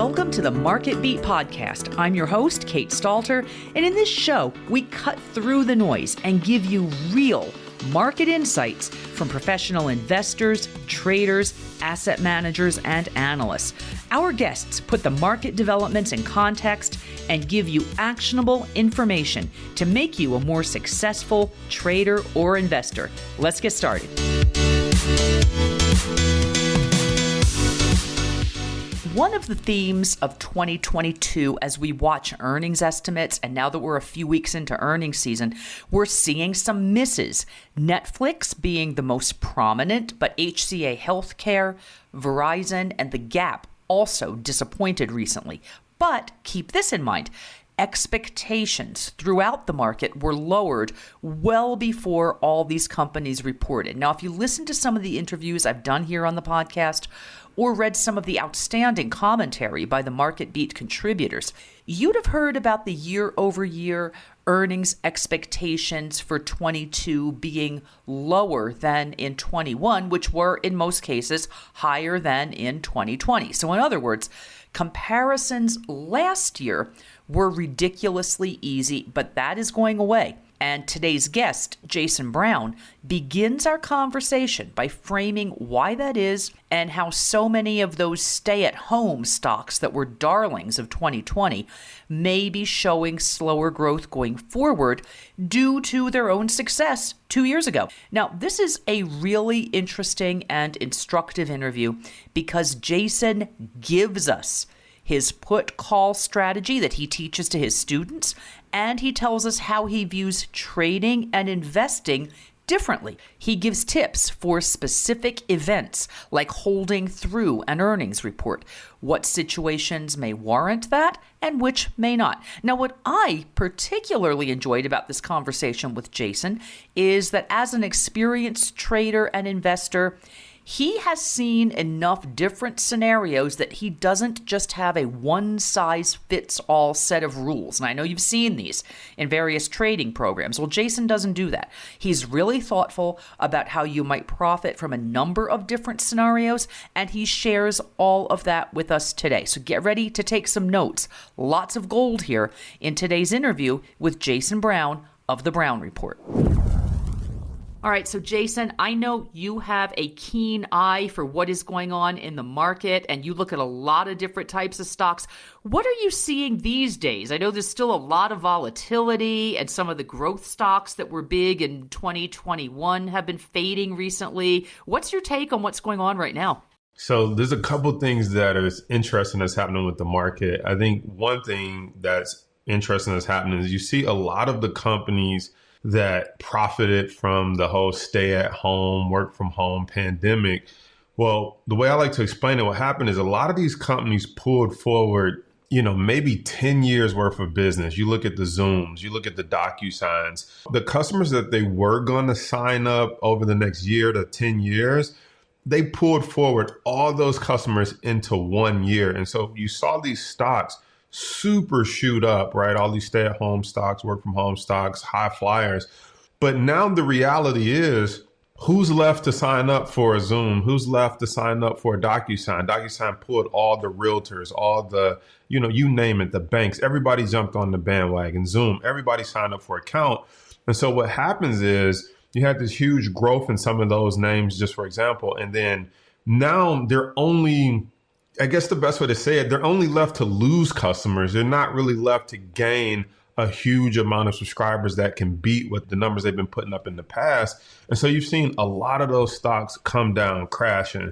Welcome to the MarketBeat podcast. I'm your host, Kate Stalter, and in this show, we cut through the noise and give you real market insights from professional investors, traders, asset managers, and analysts. Our guests put the market developments in context and give you actionable information to make you a more successful trader or investor. Let's get started. One of the themes of 2022 as we watch earnings estimates, and now that we're a few weeks into earnings season, we're seeing some misses. Netflix being the most prominent, but HCA Healthcare, Verizon, and The Gap also disappointed recently. But keep this in mind. Expectations throughout the market were lowered well before all these companies reported. Now, if you listen to some of the interviews I've done here on the podcast or read some of the outstanding commentary by the MarketBeat contributors, you'd have heard about the year-over-year earnings expectations for 22 being lower than in 21, which were in most cases higher than in 2020. So in other words, comparisons last year were ridiculously easy, but that is going away. And today's guest, Jason Brown, begins our conversation by framing why that is and how so many of those stay-at-home stocks that were darlings of 2020 may be showing slower growth going forward due to their own success 2 years ago. Now, this is a really interesting and instructive interview because Jason gives us his put-call strategy that he teaches to his students, and he tells us how he views trading and investing differently. He gives tips for specific events, like holding through an earnings report, what situations may warrant that, and which may not. Now, what I particularly enjoyed about this conversation with Jason is that as an experienced trader and investor, he has seen enough different scenarios that he doesn't just have a one-size-fits-all set of rules. And I know you've seen these in various trading programs. Well, Jason doesn't do that. He's really thoughtful about how you might profit from a number of different scenarios, and he shares all of that with us today. So get ready to take some notes. Lots of gold here in today's interview with Jason Brown of The Brown Report. All right, so Jason, I know you have a keen eye for what is going on in the market, and you look at a lot of different types of stocks. What are you seeing these days? I know there's still a lot of volatility, and some of the growth stocks that were big in 2021 have been fading recently. What's your take on what's going on right now? So there's a couple things that is interesting that's happening with the market. I think one thing that's interesting that's happening is you see a lot of the companies that profited from the whole stay-at-home, work-from-home pandemic. Well, the way I like to explain it, what happened is a lot of these companies pulled forward, maybe 10 years worth of business. You look at the Zooms, you look at the Docusigns. The customers that they were going to sign up over the next year to 10 years, they pulled forward all those customers into 1 year. And so you saw these stocks super shoot up, right? All these stay-at-home stocks, work-from-home stocks, high flyers. But now the reality is, who's left to sign up for a Zoom? Who's left to sign up for a Docusign? Docusign pulled all the realtors, all the, you name it, the banks. Everybody jumped on the bandwagon. Zoom, everybody signed up for an account. And so what happens is you had this huge growth in some of those names, just for example, and then now they're only, I guess the best way to say it, they're only left to lose customers. They're not really left to gain a huge amount of subscribers that can beat what the numbers they've been putting up in the past. And so you've seen a lot of those stocks come down, crashing.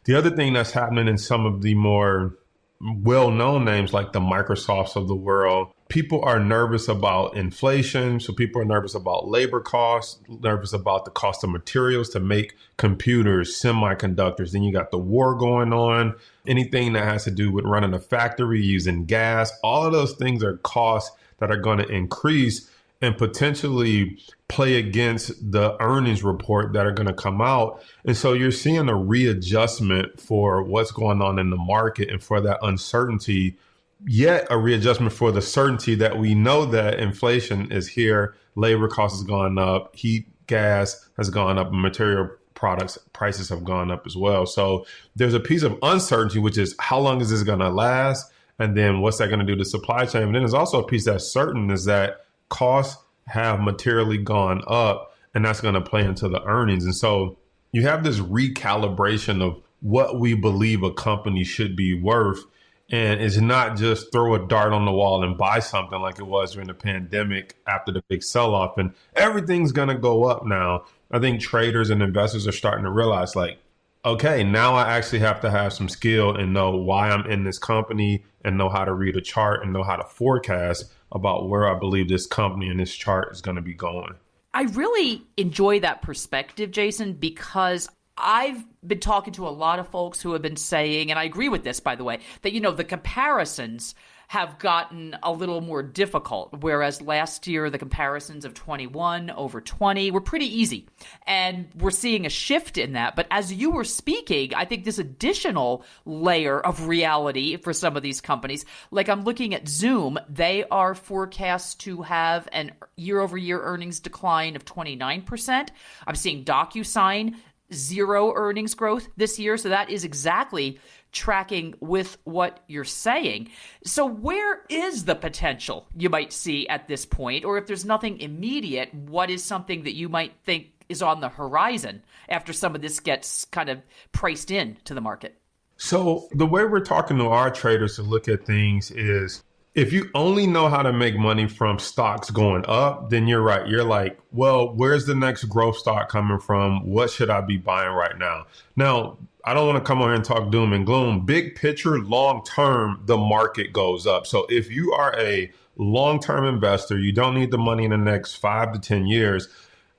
The other thing that's happening in some of the more well-known names like the Microsofts of the world, people are nervous about inflation. So people are nervous about labor costs, nervous about the cost of materials to make computers, semiconductors. Then you got the war going on. Anything that has to do with running a factory, using gas, all of those things are costs that are going to increase and potentially play against the earnings report that are going to come out. And so you're seeing a readjustment for what's going on in the market and for that uncertainty, yet a readjustment for the certainty that we know that inflation is here, labor costs has gone up, heat, gas has gone up, and material products prices have gone up as well. So there's a piece of uncertainty, which is how long is this going to last? And then what's that going to do to supply chain? And then there's also a piece that's certain is that costs have materially gone up, and that's going to play into the earnings. And so you have this recalibration of what we believe a company should be worth. And it's not just throw a dart on the wall and buy something like it was during the pandemic after the big sell-off and everything's going to go up now. I think traders and investors are starting to realize like, okay, now I actually have to have some skill and know why I'm in this company and know how to read a chart and know how to forecast about where I believe this company and this chart is going to be going. I really enjoy that perspective, Jason, because I've been talking to a lot of folks who have been saying, and I agree with this, by the way, that, the comparisons have gotten a little more difficult, whereas last year the comparisons of 21 over 20 were pretty easy. And we're seeing a shift in that. But as you were speaking, I think this additional layer of reality for some of these companies, like I'm looking at Zoom, they are forecast to have an year-over-year earnings decline of 29%. I'm seeing Docusign, 0 earnings growth this year. So that is exactly tracking with what you're saying. So where is the potential you might see at this point? Or if there's nothing immediate, what is something that you might think is on the horizon after some of this gets kind of priced in to the market? So the way we're talking to our traders to look at things is, if you only know how to make money from stocks going up, then you're right. You're like, well, where's the next growth stock coming from? What should I be buying right now? Now, I don't want to come on here and talk doom and gloom. Big picture, long term, the market goes up. So if you are a long-term investor, you don't need the money in the next 5 to 10 years.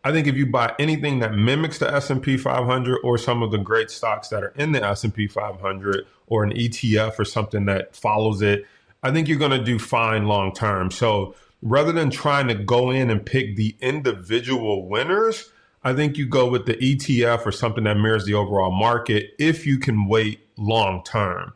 I think if you buy anything that mimics the S&P 500 or some of the great stocks that are in the S&P 500 or an ETF or something that follows it, I think you're going to do fine long term. So rather than trying to go in and pick the individual winners, I think you go with the ETF or something that mirrors the overall market if you can wait long term.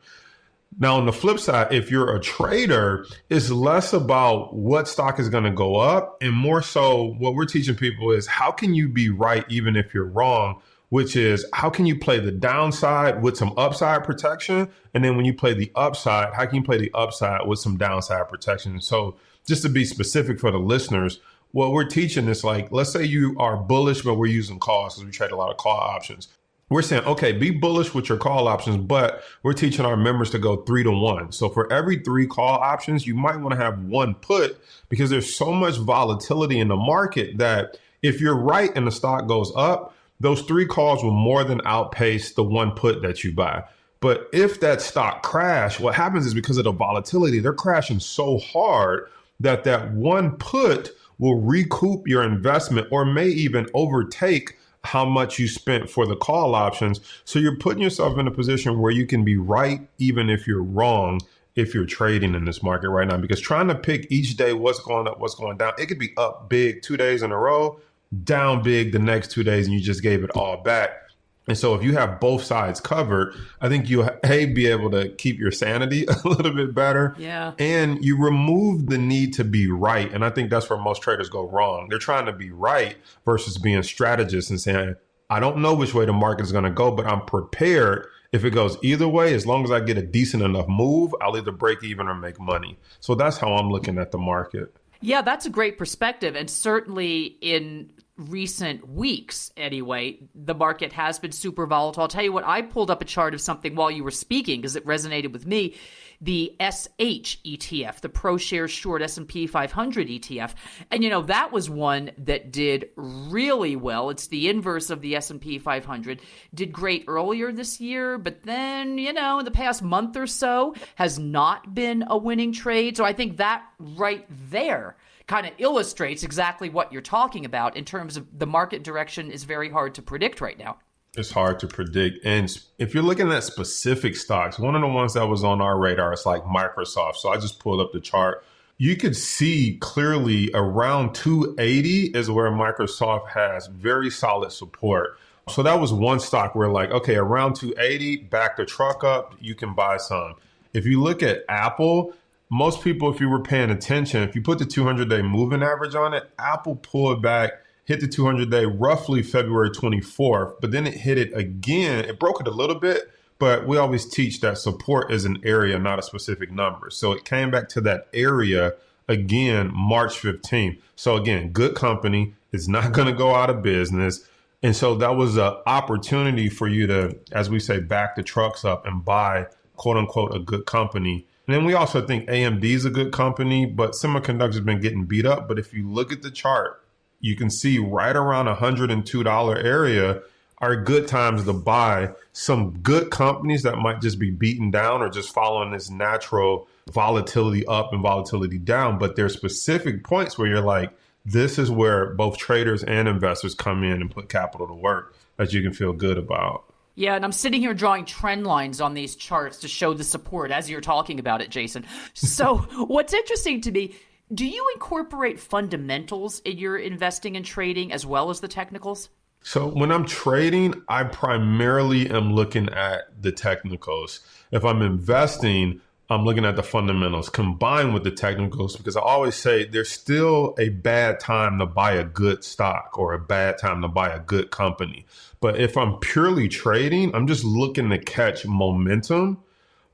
Now, on the flip side, if you're a trader, it's less about what stock is going to go up and more so what we're teaching people is how can you be right even if you're wrong, which is how can you play the downside with some upside protection? And then when you play the upside, how can you play the upside with some downside protection? So just to be specific for the listeners, what we're teaching is like, let's say you are bullish, but we're using calls because we trade a lot of call options. We're saying, okay, be bullish with your call options, but we're teaching our members to go 3 to 1. So for every 3 call options, you might want to have 1 put because there's so much volatility in the market that if you're right and the stock goes up, those 3 calls will more than outpace the 1 put that you buy. But if that stock crash, what happens is because of the volatility, they're crashing so hard that that 1 put will recoup your investment or may even overtake how much you spent for the call options. So you're putting yourself in a position where you can be right even if you're wrong if you're trading in this market right now. Because trying to pick each day what's going up, what's going down, it could be up big 2 days in a row, down big the next 2 days, and you just gave it all back. And so if you have both sides covered, I think you'll be able to keep your sanity a little bit better. Yeah. And you remove the need to be right. And I think that's where most traders go wrong. They're trying to be right versus being strategists and saying, I don't know which way the market is going to go, but I'm prepared. If it goes either way, as long as I get a decent enough move, I'll either break even or make money. So that's how I'm looking at the market. Yeah, that's a great perspective. And certainly in recent weeks, anyway, the market has been super volatile. I'll tell you what, I pulled up a chart of something while you were speaking because it resonated with me. The SH ETF, the ProShares Short S&P 500 ETF. And, that was one that did really well. It's the inverse of the S&P 500. Did great earlier this year, but then, in the past month or so has not been a winning trade. So I think that right there kind of illustrates exactly what you're talking about in terms of the market direction is very hard to predict right now. It's hard to predict. And if you're looking at specific stocks, one of the ones that was on our radar is like Microsoft. So I just pulled up the chart. You could see clearly around 280 is where Microsoft has very solid support. So that was one stock where like, okay, around 280, back the truck up, you can buy some. If you look at Apple, most people, if you were paying attention, if you put the 200-day moving average on it, Apple pulled back, hit the 200-day roughly February 24th, but then it hit it again. It broke it a little bit, But we always teach that support is an area, not a specific number. So it came back to that area again, March 15th. So again, good company is not going to go out of business. And so that was an opportunity for you to, as we say, back the trucks up and buy, quote unquote, a good company. And then we also think AMD is a good company, but semiconductors have been getting beat up. But if you look at the chart, you can see right around $102 area are good times to buy some good companies that might just be beaten down or just following this natural volatility up and volatility down. But there's specific points where you're like, this is where both traders and investors come in and put capital to work that you can feel good about. Yeah, and I'm sitting here drawing trend lines on these charts to show the support as you're talking about it, Jason. So what's interesting to me, do you incorporate fundamentals in your investing and trading as well as the technicals? So when I'm trading, I primarily am looking at the technicals. If I'm investing, I'm looking at the fundamentals combined with the technicals, because I always say there's still a bad time to buy a good stock or a bad time to buy a good company. But if I'm purely trading, I'm just looking to catch momentum.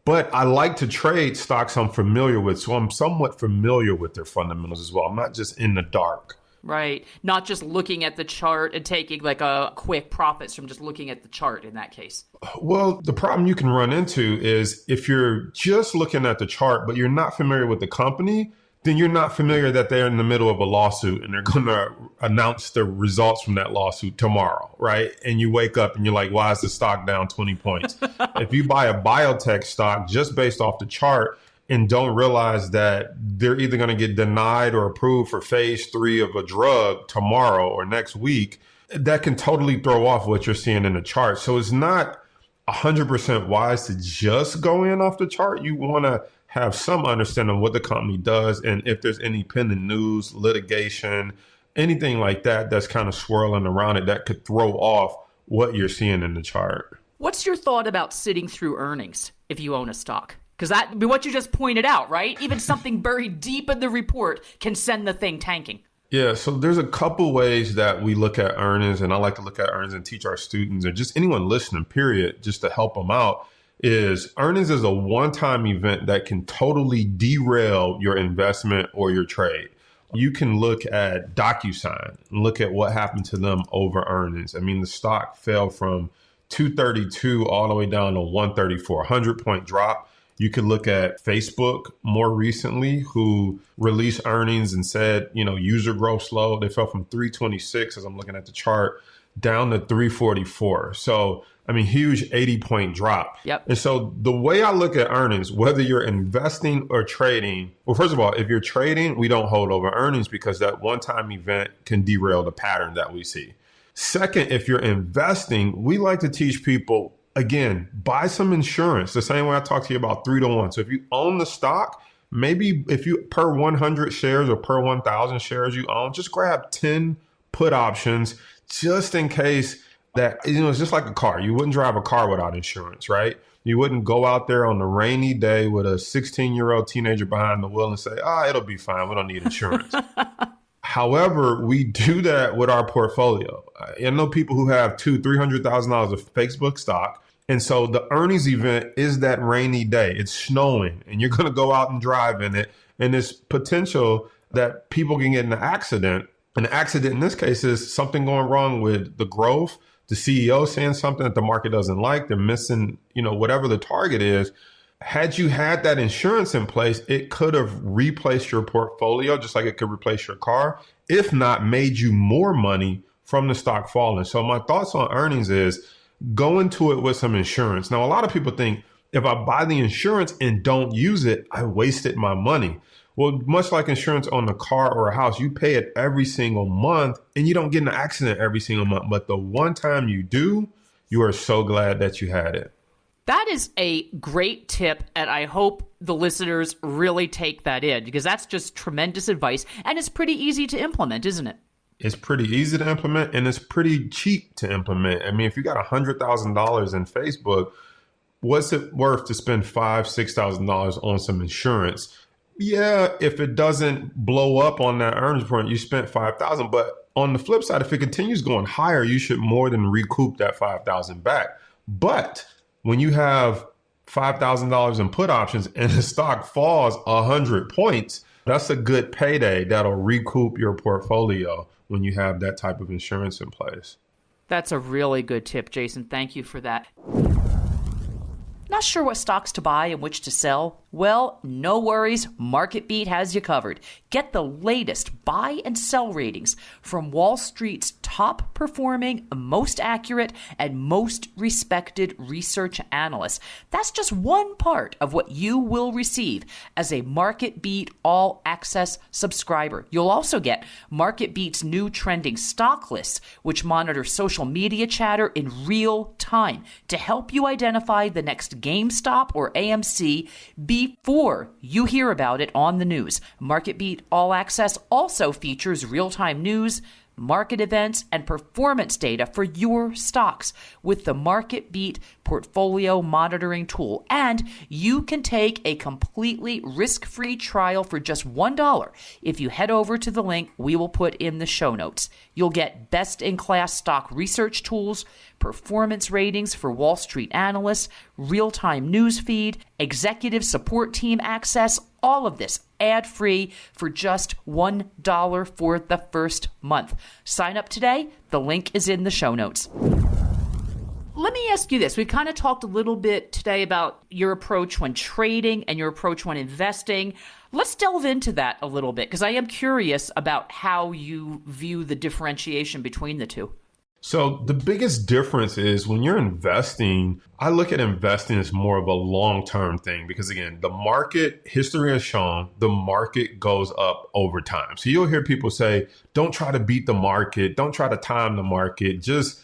But I like to trade stocks I'm familiar with. So I'm somewhat familiar with their fundamentals as well. I'm not just in the dark. Right. Not just looking at the chart and taking like a quick profits from just looking at the chart in that case. Well, the problem you can run into is if you're just looking at the chart, but you're not familiar with the company, then you're not familiar that they're in the middle of a lawsuit and they're going to announce the results from that lawsuit tomorrow, right? And you wake up and you're like, why is the stock down 20 points? If you buy a biotech stock just based off the chart and don't realize that they're either going to get denied or approved for phase 3 of a drug tomorrow or next week, that can totally throw off what you're seeing in the chart. So it's not 100% wise to just go in off the chart. You want to have some understanding of what the company does and if there's any pending news, litigation, anything like that that's kind of swirling around it that could throw off what you're seeing in the chart. What's your thought about sitting through earnings if you own a stock? Because that, what you just pointed out, right? Even something buried deep in the report can send the thing tanking. Yeah, so there's a couple ways that we look at earnings, and I like to look at earnings and teach our students or just anyone listening, period, just to help them out, is earnings is a one-time event that can totally derail your investment or your trade. You can look at Docusign and look at what happened to them over earnings. I mean, the stock fell from 232 all the way down to 134, 100-point drop. You could look at Facebook more recently, who released earnings and said, user growth slowed. They fell from 326, as I'm looking at the chart, down to 344. So, huge 80-point drop. Yep. And so the way I look at earnings, whether you're investing or trading, well, first of all, if you're trading, we don't hold over earnings because that one-time event can derail the pattern that we see. Second, if you're investing, we like to teach people, again, buy some insurance, the same way I talked to you about 3-to-1. So if you own the stock, maybe if you per 100 shares or per 1,000 shares you own, just grab 10 put options just in case that, it's just like a car. You wouldn't drive a car without insurance, right? You wouldn't go out there on a rainy day with a 16-year-old teenager behind the wheel and say, it'll be fine. We don't need insurance. However, we do that with our portfolio. I know people who have $200,000-$300,000 of Facebook stock. And so the earnings event is that rainy day. It's snowing and you're going to go out and drive in it. And there's potential that people can get in an accident. And the accident in this case is something going wrong with the growth, the CEO saying something that the market doesn't like. They're missing, whatever the target is. Had you had that insurance in place, it could have replaced your portfolio just like it could replace your car, if not made you more money from the stock falling. So my thoughts on earnings is go into it with some insurance. Now, a lot of people think if I buy the insurance and don't use it, I wasted my money. Well, much like insurance on a car or a house, you pay it every single month and you don't get in an accident every single month. But the one time you do, you are so glad that you had it. That is a great tip, and I hope the listeners really take that in because that's just tremendous advice, and it's pretty easy to implement, isn't it? It's pretty easy to implement, and it's pretty cheap to implement. If you got $100,000 in Facebook, what's it worth to spend $5,000-$6,000 on some insurance? Yeah, if it doesn't blow up on that earnings point, you spent $5,000. But on the flip side, if it continues going higher, you should more than recoup that $5,000 back. But when you have $5,000 in put options and the stock falls 100 points, that's a good payday that'll recoup your portfolio when you have that type of insurance in place. That's a really good tip, Jason. Thank you for that. Not sure what stocks to buy and which to sell? Well, no worries. MarketBeat has you covered. Get the latest buy and sell ratings from Wall Street's top performing, most accurate, and most respected research analysts. That's just one part of what you will receive as a MarketBeat All Access subscriber. You'll also get MarketBeat's new trending stock lists, which monitor social media chatter in real time to help you identify the next GameStop or AMC before you hear about it on the news. MarketBeat All Access also features real-time news, market events, and performance data for your stocks with the MarketBeat portfolio monitoring tool. And you can take a completely risk-free trial for just $1 if you head over to the link we will put in the show notes. You'll get best-in-class stock research tools, performance ratings for Wall Street analysts, real-time news feed, executive support team access, all of this ad-free for just $1 for the first month. Sign up today. The link is in the show notes. Let me ask you this. We've kind of talked a little bit today about your approach when trading and your approach when investing. Let's delve into that a little bit because I am curious about how you view the differentiation between the two. So the biggest difference is when you're investing, I look at investing as more of a long-term thing because, again, the market, history has shown the market goes up over time. So you'll hear people say, don't try to beat the market. Don't try to time the market. Just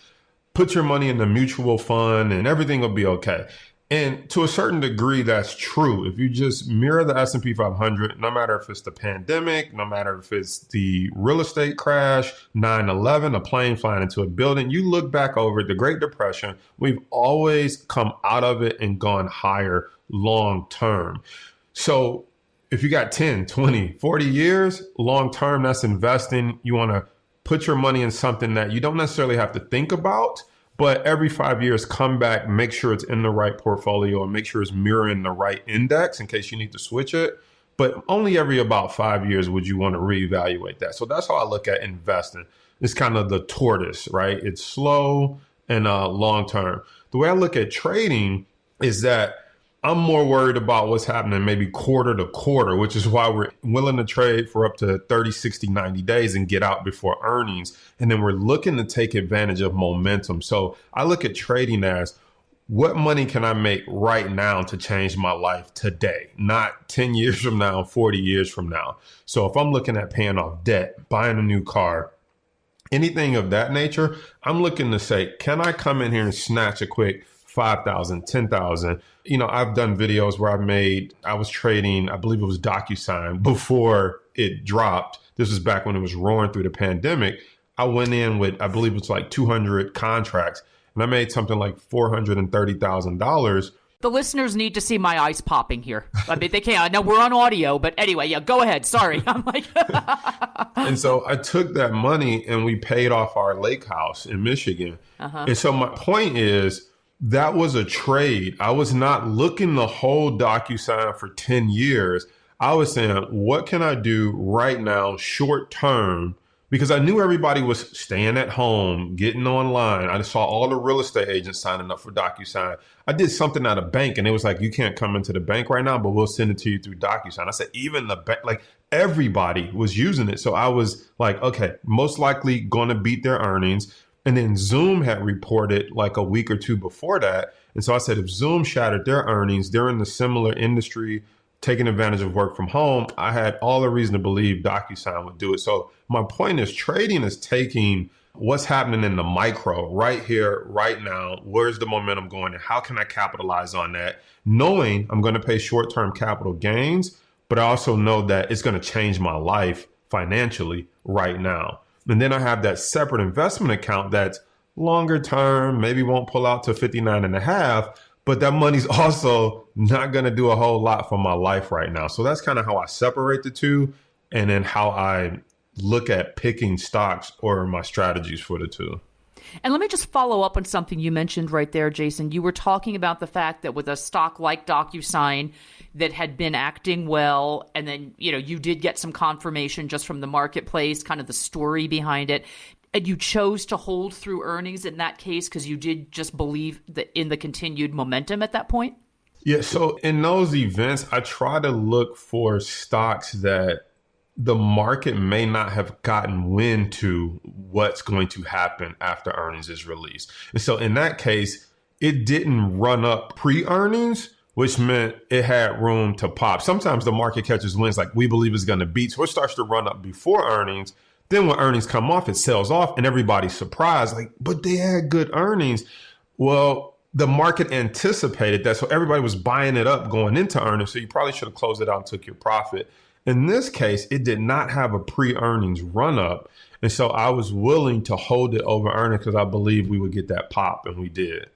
put your money in the mutual fund and everything will be okay. And to a certain degree, that's true. If you just mirror the S&P 500, no matter if it's the pandemic, no matter if it's the real estate crash, 9/11, a plane flying into a building, you look back over the Great Depression, we've always come out of it and gone higher long term. So if you got 10, 20, 40 years, long term, that's investing. You want to put your money in something that you don't necessarily have to think about. But every 5 years, come back, make sure it's in the right portfolio and make sure it's mirroring the right index in case you need to switch it. But only every about 5 years would you want to reevaluate that. So that's how I look at investing. It's kind of the tortoise, right? It's slow and long term. The way I look at trading is that I'm more worried about what's happening maybe quarter to quarter, which is why we're willing to trade for up to 30, 60, 90 days and get out before earnings. And then we're looking to take advantage of momentum. So I look at trading as what money can I make right now to change my life today, not 10 years from now, 40 years from now. So if I'm looking at paying off debt, buying a new car, anything of that nature, I'm looking to say, can I come in here and snatch a quick 5,000, 10,000? You know, I've done videos where I was trading, I believe it was Docusign before it dropped. This was back when it was roaring through the pandemic. I went in with, I believe it's like 200 contracts and I made something like $430,000. The listeners need to see my eyes popping here. I mean, they can't. I know we're on audio, but anyway, yeah, go ahead. Sorry. I'm like, and so I took that money and we paid off our lake house in Michigan. And so my point is, that was a trade. I was not looking to hold Docusign for 10 years. I was saying, what can I do right now, short term? Because I knew everybody was staying at home, getting online. I saw all the real estate agents signing up for Docusign. I did something at a bank and it was like, you can't come into the bank right now, but we'll send it to you through Docusign. I said, even the bank, like everybody was using it. So I was like, okay, most likely going to beat their earnings. And then Zoom had reported like a week or two before that. And so I said, if Zoom shattered their earnings, they're in the similar industry, taking advantage of work from home. I had all the reason to believe Docusign would do it. So my point is trading is taking what's happening in the micro right here, right now. Where's the momentum going and how can I capitalize on that? Knowing I'm going to pay short-term capital gains, but I also know that it's going to change my life financially right now. And then I have that separate investment account that's longer term, maybe won't pull out to 59 and a half, but that money's also not going to do a whole lot for my life right now. So that's kind of how I separate the two and then how I look at picking stocks or my strategies for the two. And let me just follow up on something you mentioned right there, Jason. You were talking about the fact that with a stock like Docusign that had been acting well, and then, you did get some confirmation just from the marketplace, kind of the story behind it. And you chose to hold through earnings in that case because you did just believe in the continued momentum at that point? Yeah. So in those events, I try to look for stocks that the market may not have gotten wind to what's going to happen after earnings is released. And so in that case, it didn't run up pre-earnings, which meant it had room to pop. Sometimes the market catches winds like we believe it's going to beat. So it starts to run up before earnings. Then when earnings come off, it sells off and everybody's surprised, like, but they had good earnings. Well, the market anticipated that. So everybody was buying it up going into earnings. So you probably should have closed it out and took your profit. In this case, it did not have a pre-earnings run up. And so I was willing to hold it over earnings because I believed we would get that pop, and we did.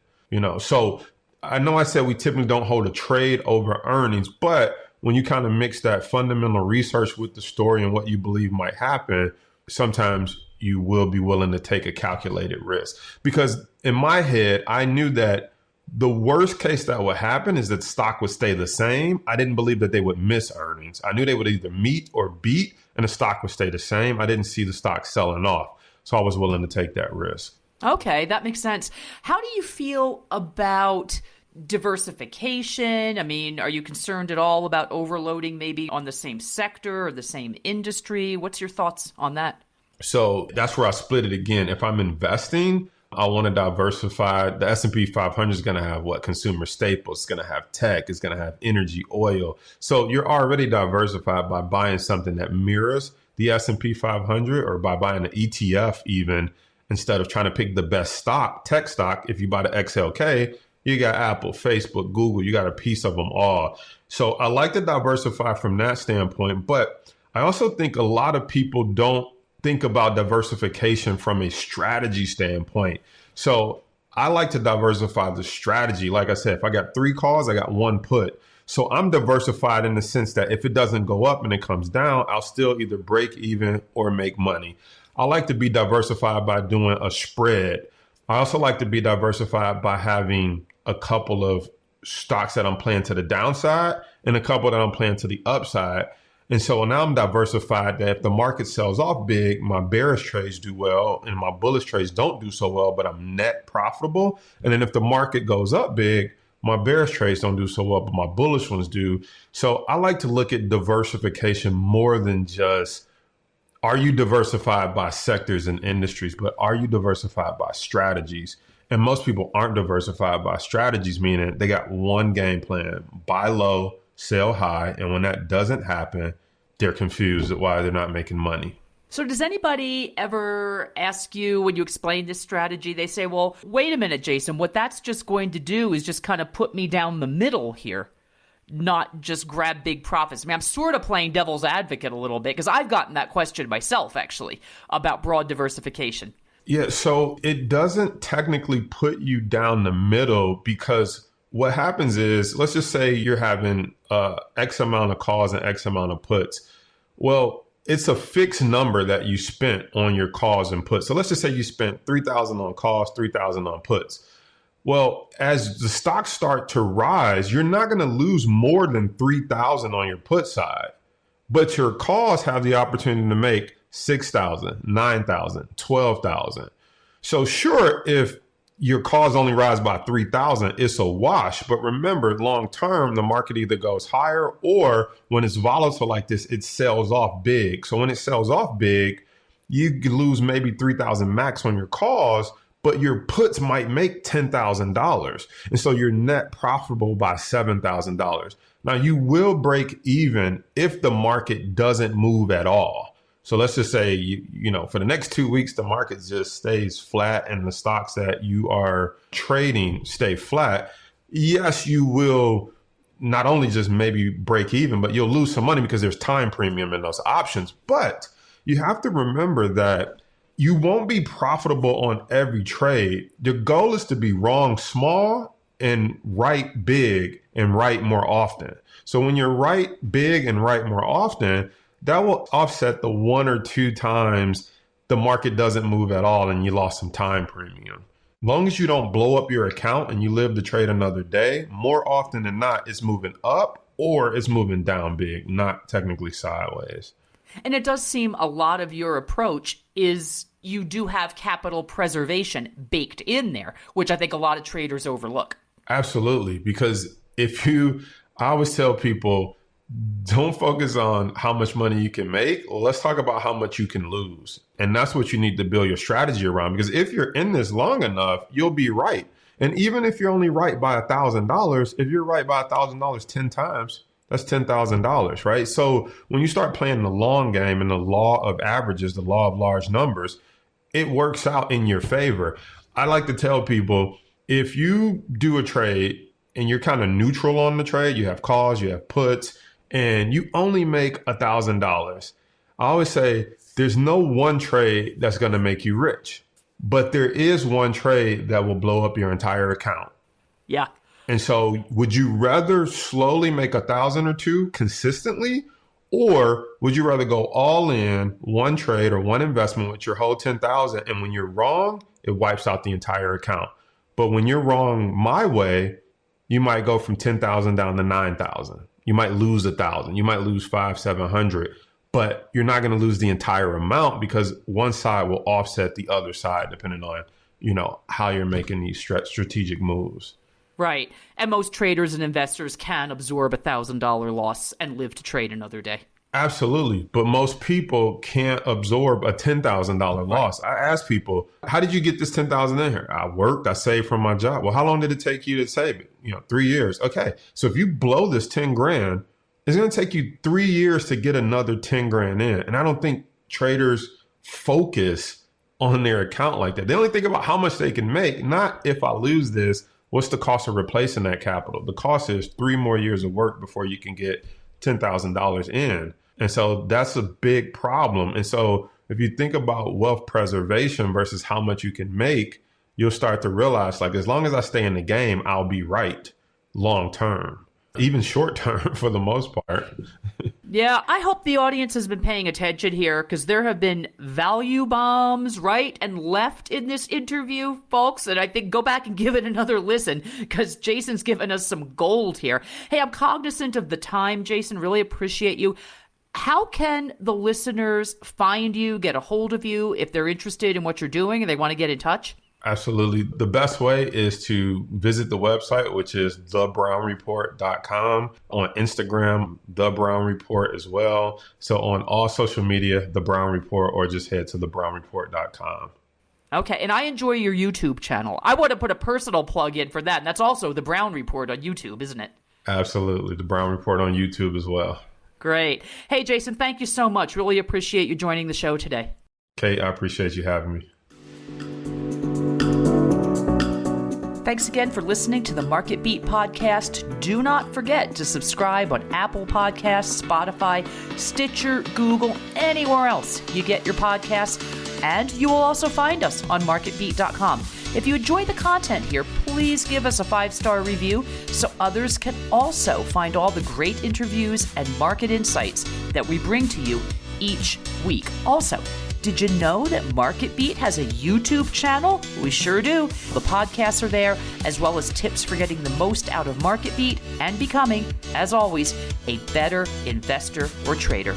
So I know I said we typically don't hold a trade over earnings, but when you kind of mix that fundamental research with the story and what you believe might happen, sometimes you will be willing to take a calculated risk. Because in my head, I knew that the worst case that would happen is that stock would stay the same. I didn't believe that they would miss earnings. I knew they would either meet or beat and the stock would stay the same. I didn't see the stock selling off. So I was willing to take that risk. Okay, that makes sense. How do you feel about diversification? I mean, are you concerned at all about overloading maybe on the same sector or the same industry? What's your thoughts on that? So that's where I split it again. If I'm investing, I want to diversify. The S&P 500 is going to have consumer staples. It's going to have tech. It's going to have energy, oil. So you're already diversified by buying something that mirrors the S&P 500 or by buying an ETF even, instead of trying to pick the best stock, tech stock. If you buy the XLK, you got Apple, Facebook, Google, you got a piece of them all. So I like to diversify from that standpoint. But I also think a lot of people don't think about diversification from a strategy standpoint. So I like to diversify the strategy. Like I said, if I got 3 calls, I got 1 put. So I'm diversified in the sense that if it doesn't go up and it comes down, I'll still either break even or make money. I like to be diversified by doing a spread. I also like to be diversified by having a couple of stocks that I'm playing to the downside and a couple that I'm playing to the upside. And so now I'm diversified that if the market sells off big, my bearish trades do well and my bullish trades don't do so well, but I'm net profitable. And then if the market goes up big, my bearish trades don't do so well, but my bullish ones do. So I like to look at diversification more than just, are you diversified by sectors and industries, but are you diversified by strategies? And most people aren't diversified by strategies, meaning they got one game plan: buy low, sell high. And when that doesn't happen, they're confused at why they're not making money. So does anybody ever ask you when you explain this strategy, they say, well, wait a minute, Jason, what that's just going to do is just kind of put me down the middle here, not just grab big profits. I mean, I'm sort of playing devil's advocate a little bit because I've gotten that question myself, actually, about broad diversification. Yeah, so it doesn't technically put you down the middle, because what happens is, let's just say you're having X amount of calls and X amount of puts. Well, it's a fixed number that you spent on your calls and puts. So let's just say you spent $3,000 on calls, $3,000 on puts. Well, as the stocks start to rise, you're not going to lose more than $3,000 on your put side, but your calls have the opportunity to make $6,000, $9,000, $12,000. So sure, if your calls only rise by 3,000, it's a wash. But remember, long term, the market either goes higher, or when it's volatile like this, it sells off big. So when it sells off big, you could lose maybe 3,000 max on your calls, but your puts might make $10,000. And so you're net profitable by $7,000. Now you will break even if the market doesn't move at all. So let's just say, you know, for the next 2 weeks, the market just stays flat and the stocks that you are trading stay flat. Yes, you will not only just maybe break even, but you'll lose some money because there's time premium in those options. But you have to remember that you won't be profitable on every trade. The goal is to be wrong small and right big and right more often. So when you're right big and right more often, that will offset the 1 or 2 times the market doesn't move at all and you lost some time premium. As long as you don't blow up your account and you live to trade another day, more often than not, it's moving up or it's moving down big, not technically sideways. And it does seem a lot of your approach is you do have capital preservation baked in there, which I think a lot of traders overlook. Absolutely. Because I always tell people, don't focus on how much money you can make. Let's talk about how much you can lose. And that's what you need to build your strategy around. Because if you're in this long enough, you'll be right. And even if you're only right by $1,000, if you're right by $1,000 10 times, that's $10,000, right? So when you start playing the long game and the law of averages, the law of large numbers, it works out in your favor. I like to tell people, if you do a trade and you're kind of neutral on the trade, you have calls, you have puts, and you only make $1,000, I always say there's no one trade that's going to make you rich, but there is one trade that will blow up your entire account. Yeah. And so would you rather slowly make 1,000 or two consistently, or would you rather go all in one trade or one investment with your whole 10,000? And when you're wrong, it wipes out the entire account. But when you're wrong my way, you might go from 10,000 down to 9,000. You might lose 1,000. You might lose 500, 700, but you're not going to lose the entire amount because one side will offset the other side depending on, how you're making these strategic moves. Right. And most traders and investors can absorb $1,000 loss and live to trade another day. Absolutely. But most people can't absorb a $10,000 loss. I ask people, how did you get this $10,000 in here? I worked, I saved from my job. Well, how long did it take you to save it? 3 years. Okay. So if you blow this 10 grand, it's going to take you 3 years to get another 10 grand in. And I don't think traders focus on their account like that. They only think about how much they can make, not if I lose this, what's the cost of replacing that capital? The cost is 3 more years of work before you can get $10,000 in. And so that's a big problem. And so if you think about wealth preservation versus how much you can make, you'll start to realize, like, as long as I stay in the game, I'll be right long term, even short term for the most part. Yeah, I hope the audience has been paying attention here because there have been value bombs right and left in this interview, folks. And I think go back and give it another listen because Jason's given us some gold here. Hey, I'm cognizant of the time, Jason. Really appreciate you. How can the listeners find you, get a hold of you if they're interested in what you're doing and they want to get in touch? Absolutely. The best way is to visit the website, which is thebrownreport.com. On Instagram, The Brown Report as well. So on all social media, The Brown Report, or just head to thebrownreport.com. Okay, and I enjoy your YouTube channel. I want to put a personal plug in for that, and that's also The Brown Report on YouTube, isn't it? Absolutely. The Brown Report on YouTube as well. Great. Hey, Jason, thank you so much. Really appreciate you joining the show today. Kate, I appreciate you having me. Thanks again for listening to the MarketBeat podcast. Do not forget to subscribe on Apple Podcasts, Spotify, Stitcher, Google, anywhere else you get your podcasts. And you will also find us on MarketBeat.com. If you enjoy the content here, please give us a 5-star review so others can also find all the great interviews and market insights that we bring to you each week. Also, did you know that MarketBeat has a YouTube channel? We sure do. The podcasts are there, as well as tips for getting the most out of MarketBeat and becoming, as always, a better investor or trader.